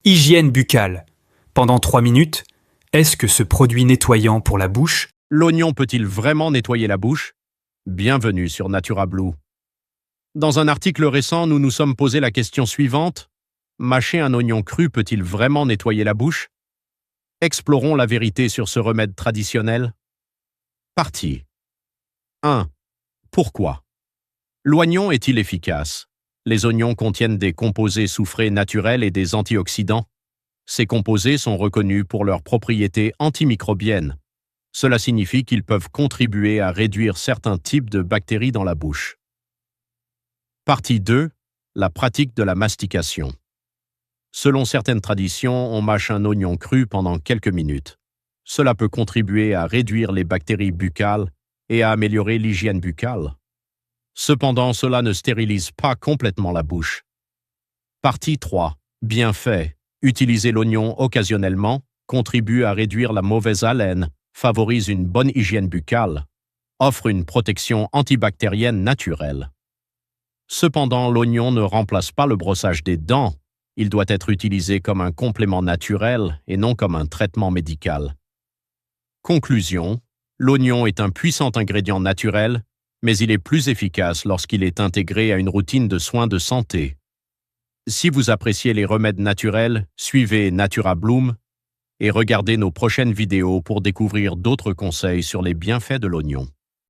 Hygiène buccale. Pendant 3 minutes, est-ce que ce produit nettoyant pour la bouche? L'oignon peut-il vraiment nettoyer la bouche? Bienvenue sur NaturaBlue. Dans un article récent, nous nous sommes posé la question suivante. Mâcher un oignon cru peut-il vraiment nettoyer la bouche? Explorons la vérité sur ce remède traditionnel. Partie 1. Pourquoi? L'oignon est-il efficace? Les oignons contiennent des composés soufrés naturels et des antioxydants. Ces composés sont reconnus pour leurs propriétés antimicrobiennes. Cela signifie qu'ils peuvent contribuer à réduire certains types de bactéries dans la bouche. Partie 2. La pratique de la mastication. Selon certaines traditions, on mâche un oignon cru pendant quelques minutes. Cela peut contribuer à réduire les bactéries buccales et à améliorer l'hygiène buccale. Cependant, cela ne stérilise pas complètement la bouche. Partie 3. Bienfaits. Utiliser l'oignon occasionnellement contribue à réduire la mauvaise haleine, favorise une bonne hygiène buccale, offre une protection antibactérienne naturelle. Cependant, l'oignon ne remplace pas le brossage des dents. Il doit être utilisé comme un complément naturel et non comme un traitement médical. Conclusion. L'oignon est un puissant ingrédient naturel, mais il est plus efficace lorsqu'il est intégré à une routine de soins de santé. Si vous appréciez les remèdes naturels, suivez NaturaBlue et regardez nos prochaines vidéos pour découvrir d'autres conseils sur les bienfaits de l'oignon.